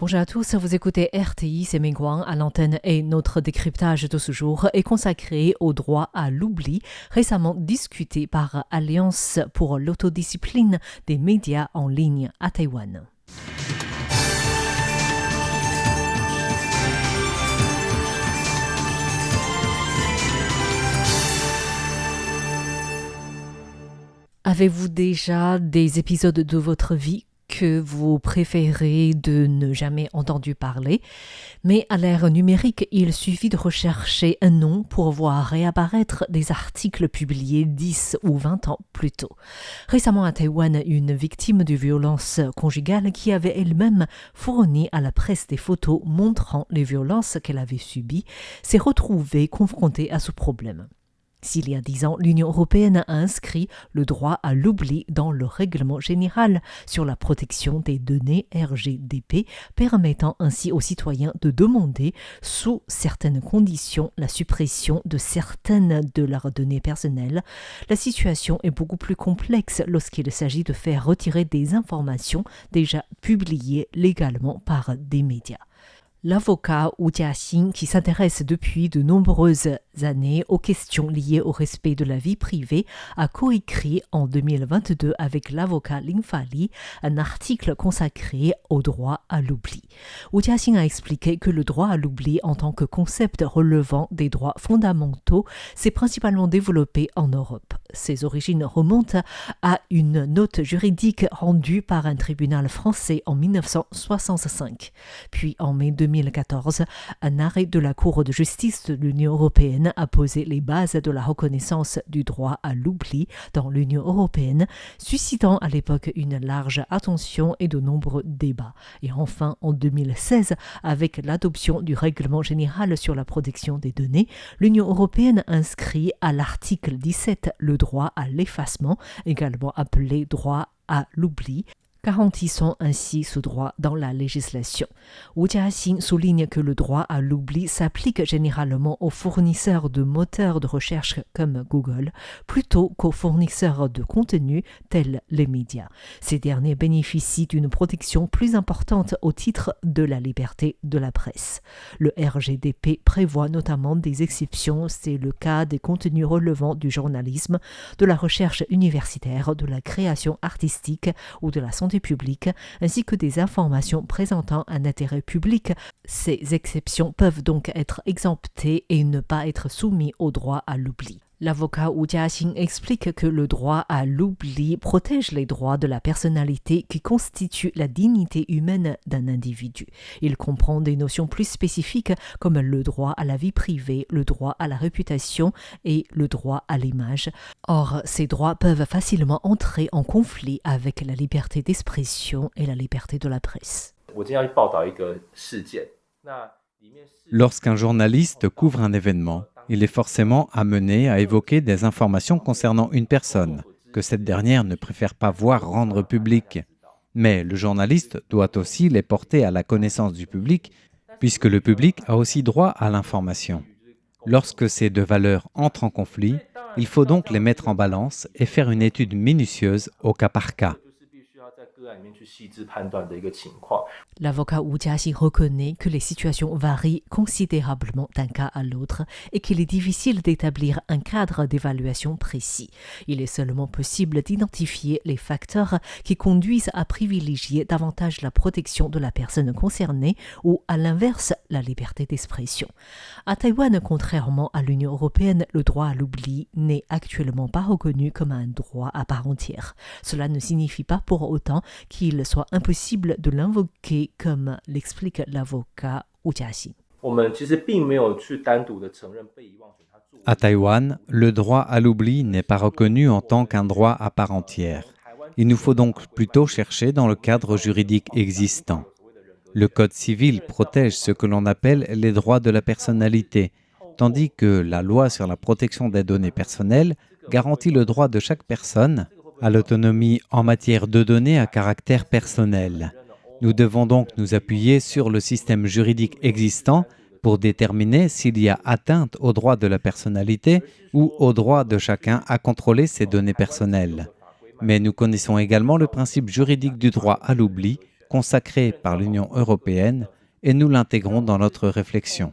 Bonjour à tous, vous écoutez RTI, c'est Mengwang à l'antenne et notre décryptage de ce jour est consacré au droit à l'oubli, récemment discuté par Alliance pour l'autodiscipline des médias en ligne à Taïwan. Avez-vous déjà des épisodes de votre vie que vous préférez de ne jamais entendu parler? Mais à l'ère numérique, il suffit de rechercher un nom pour voir réapparaître des articles publiés 10 ou 20 ans plus tôt. Récemment à Taïwan, une victime de violences conjugales qui avait elle-même fourni à la presse des photos montrant les violences qu'elle avait subies s'est retrouvée confrontée à ce problème. S'il y a 10 ans, l'Union européenne a inscrit le droit à l'oubli dans le règlement général sur la protection des données RGDP, permettant ainsi aux citoyens de demander, sous certaines conditions, la suppression de certaines de leurs données personnelles. La situation est beaucoup plus complexe lorsqu'il s'agit de faire retirer des informations déjà publiées légalement par des médias. L'avocat Wu Jiaxing, qui s'intéresse depuis de nombreuses années aux questions liées au respect de la vie privée, a coécrit en 2022 avec l'avocat Lin Fali un article consacré au droit à l'oubli. Wu Jiaxing a expliqué que le droit à l'oubli en tant que concept relevant des droits fondamentaux s'est principalement développé en Europe. Ses origines remontent à une note juridique rendue par un tribunal français en 1965. Puis en mai 2014, un arrêt de la Cour de justice de l'Union européenne a posé les bases de la reconnaissance du droit à l'oubli dans l'Union européenne, suscitant à l'époque une large attention et de nombreux débats. Et enfin, en 2016, avec l'adoption du règlement général sur la protection des données, l'Union européenne inscrit à l'article 17 le droit à l'effacement, également appelé droit à l'oubli, garantissant ainsi ce droit dans la législation. Wu Jiaxing souligne que le droit à l'oubli s'applique généralement aux fournisseurs de moteurs de recherche comme Google, plutôt qu'aux fournisseurs de contenu tels les médias. Ces derniers bénéficient d'une protection plus importante au titre de la liberté de la presse. Le RGDP prévoit notamment des exceptions, c'est le cas des contenus relevant du journalisme, de la recherche universitaire, de la création artistique ou de la santé publique, ainsi que des informations présentant un intérêt public. Ces exceptions peuvent donc être exemptées et ne pas être soumises au droit à l'oubli. L'avocat Wu Jiaxing explique que le droit à l'oubli protège les droits de la personnalité qui constituent la dignité humaine d'un individu. Il comprend des notions plus spécifiques comme le droit à la vie privée, le droit à la réputation et le droit à l'image. Or, ces droits peuvent facilement entrer en conflit avec la liberté d'expression et la liberté de la presse. Lorsqu'un journaliste couvre un événement, il est forcément amené à évoquer des informations concernant une personne, que cette dernière ne préfère pas voir rendre publiques. Mais le journaliste doit aussi les porter à la connaissance du public, puisque le public a aussi droit à l'information. Lorsque ces deux valeurs entrent en conflit, il faut donc les mettre en balance et faire une étude minutieuse au cas par cas. L'avocat Wu Jiaxing reconnaît que les situations varient considérablement d'un cas à l'autre et qu'il est difficile d'établir un cadre d'évaluation précis. Il est seulement possible d'identifier les facteurs qui conduisent à privilégier davantage la protection de la personne concernée ou, à l'inverse, la liberté d'expression. À Taïwan, contrairement à l'Union européenne, le droit à l'oubli n'est actuellement pas reconnu comme un droit à part entière. Cela ne signifie pas pour autant qu'il soit impossible de l'invoquer, comme l'explique l'avocat Wu Jiaxing. À Taïwan, le droit à l'oubli n'est pas reconnu en tant qu'un droit à part entière. Il nous faut donc plutôt chercher dans le cadre juridique existant. Le Code civil protège ce que l'on appelle les droits de la personnalité, tandis que la loi sur la protection des données personnelles garantit le droit de chaque personne à l'autonomie en matière de données à caractère personnel. Nous devons donc nous appuyer sur le système juridique existant pour déterminer s'il y a atteinte aux droits de la personnalité ou au droit de chacun à contrôler ses données personnelles. Mais nous connaissons également le principe juridique du droit à l'oubli consacré par l'Union européenne et nous l'intégrons dans notre réflexion.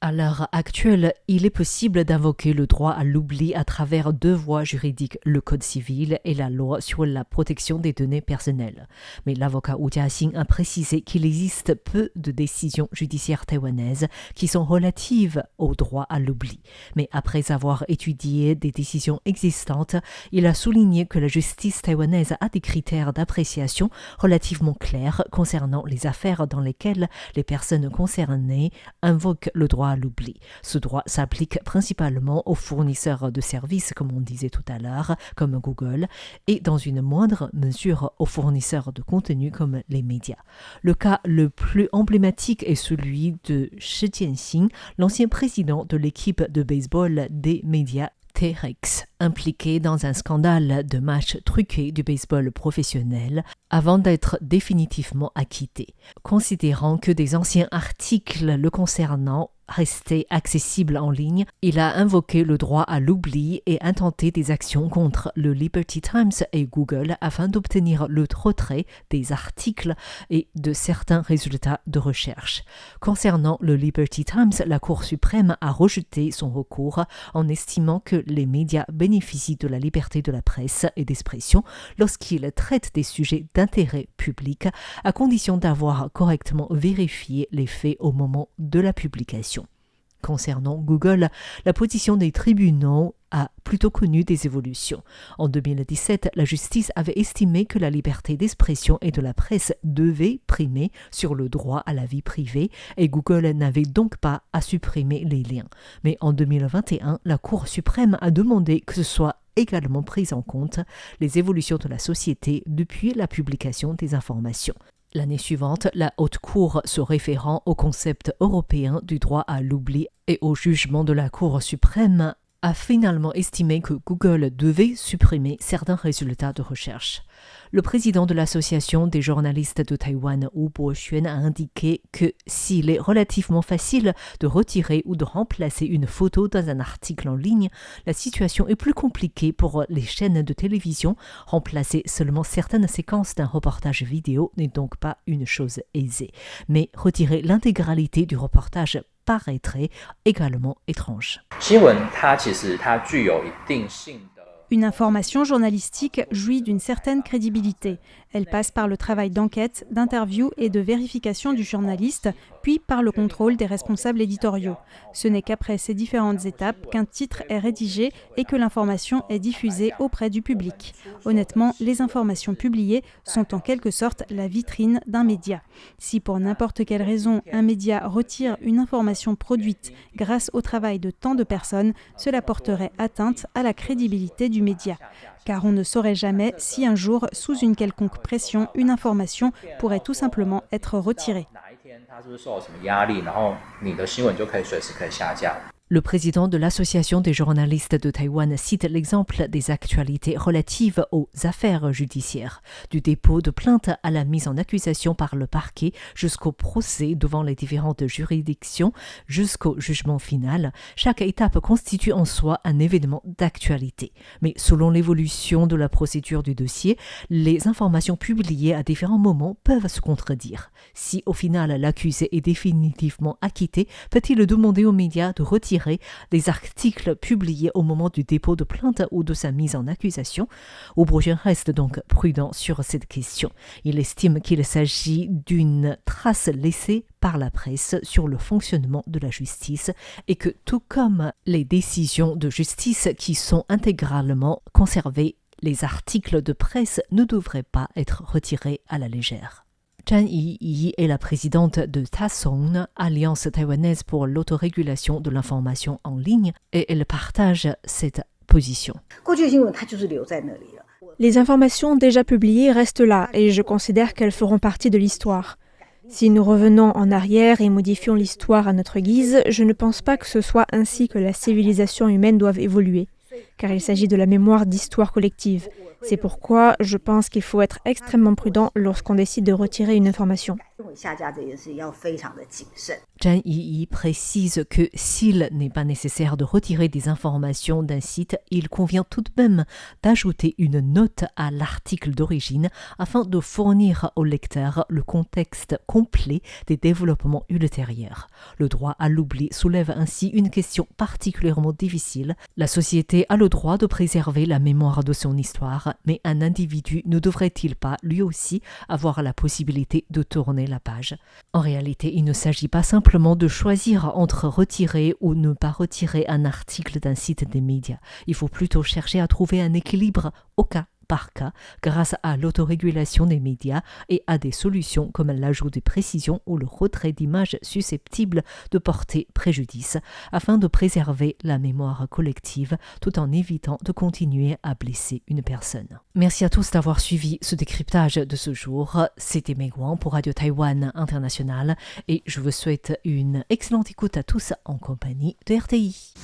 À l'heure actuelle, il est possible d'invoquer le droit à l'oubli à travers deux voies juridiques, le Code civil et la loi sur la protection des données personnelles. Mais l'avocat Wu Jiaxing a précisé qu'il existe peu de décisions judiciaires taïwanaises qui sont relatives au droit à l'oubli. Mais après avoir étudié des décisions existantes, il a souligné que la justice taïwanaise a des critères d'appréciation relativement clairs concernant les affaires dans lesquelles les personnes concernées invoquent le droit à l'oubli. Ce droit s'applique principalement aux fournisseurs de services, comme on disait tout à l'heure, comme Google, et dans une moindre mesure aux fournisseurs de contenu comme les médias. Le cas le plus emblématique est celui de Shi Jianxin, l'ancien président de l'équipe de baseball des médias T-Rex, impliqué dans un scandale de matchs truqués du baseball professionnel avant d'être définitivement acquitté. Considérant que des anciens articles le concernant restaient accessibles en ligne, il a invoqué le droit à l'oubli et intenté des actions contre le Liberty Times et Google afin d'obtenir le retrait des articles et de certains résultats de recherche. Concernant le Liberty Times, la Cour suprême a rejeté son recours en estimant que les médias bénéficient de la liberté de la presse et d'expression lorsqu'ils traitent des sujets d'intérêt public, à condition d'avoir correctement vérifié les faits au moment de la publication. Concernant Google, la position des tribunaux a plutôt connu des évolutions. En 2017, la justice avait estimé que la liberté d'expression et de la presse devait primer sur le droit à la vie privée et Google n'avait donc pas à supprimer les liens. Mais en 2021, la Cour suprême a demandé que ce soit également prise en compte les évolutions de la société depuis la publication des informations. L'année suivante, la Haute Cour, se référant au concept européen du droit à l'oubli et au jugement de la Cour suprême, a finalement estimé que Google devait supprimer certains résultats de recherche. Le président de l'Association des journalistes de Taïwan, Wu Boxuan, a indiqué que s'il est relativement facile de retirer ou de remplacer une photo dans un article en ligne, la situation est plus compliquée pour les chaînes de télévision. Remplacer seulement certaines séquences d'un reportage vidéo n'est donc pas une chose aisée. Mais retirer l'intégralité du reportage paraîtrait également étrange. Une information journalistique jouit d'une certaine crédibilité. Elle passe par le travail d'enquête, d'interview et de vérification du journaliste, puis par le contrôle des responsables éditoriaux. Ce n'est qu'après ces différentes étapes qu'un titre est rédigé et que l'information est diffusée auprès du public. Honnêtement, les informations publiées sont en quelque sorte la vitrine d'un média. Si pour n'importe quelle raison un média retire une information produite grâce au travail de tant de personnes, cela porterait atteinte à la crédibilité du média. Car on ne saurait jamais si un jour, sous une quelconque pression, une information pourrait tout simplement être retirée. Le président de l'Association des journalistes de Taïwan cite l'exemple des actualités relatives aux affaires judiciaires, du dépôt de plainte à la mise en accusation par le parquet jusqu'au procès devant les différentes juridictions jusqu'au jugement final. Chaque étape constitue en soi un événement d'actualité. Mais selon l'évolution de la procédure du dossier, les informations publiées à différents moments peuvent se contredire. Si au final l'accusé est définitivement acquitté, peut-il demander aux médias de retirer des articles publiés au moment du dépôt de plainte ou de sa mise en accusation? Wu Boxuan reste donc prudent sur cette question. Il estime qu'il s'agit d'une trace laissée par la presse sur le fonctionnement de la justice et que tout comme les décisions de justice qui sont intégralement conservées, les articles de presse ne devraient pas être retirés à la légère. Zhang Yi est la présidente de TASON, Alliance taïwanaise pour l'autorégulation de l'information en ligne, et elle partage cette position. Les informations déjà publiées restent là et je considère qu'elles feront partie de l'histoire. Si nous revenons en arrière et modifions l'histoire à notre guise, je ne pense pas que ce soit ainsi que la civilisation humaine doive évoluer, car il s'agit de la mémoire d'histoire collective. C'est pourquoi je pense qu'il faut être extrêmement prudent lorsqu'on décide de retirer une information. Zhang Yiyi précise que s'il n'est pas nécessaire de retirer des informations d'un site, il convient tout de même d'ajouter une note à l'article d'origine afin de fournir au lecteur le contexte complet des développements ultérieurs. Le droit à l'oubli soulève ainsi une question particulièrement difficile. La société a le droit de préserver la mémoire de son histoire, mais un individu ne devrait-il pas, lui aussi, avoir la possibilité de tourner la page? En réalité, il ne s'agit pas simplement de choisir entre retirer ou ne pas retirer un article d'un site des médias. Il faut plutôt chercher à trouver un équilibre au cas par cas grâce à l'autorégulation des médias et à des solutions comme l'ajout de précisions ou le retrait d'images susceptibles de porter préjudice afin de préserver la mémoire collective tout en évitant de continuer à blesser une personne. Merci à tous d'avoir suivi ce décryptage de ce jour. C'était Mei Guang pour Radio Taïwan International et je vous souhaite une excellente écoute à tous en compagnie de RTI.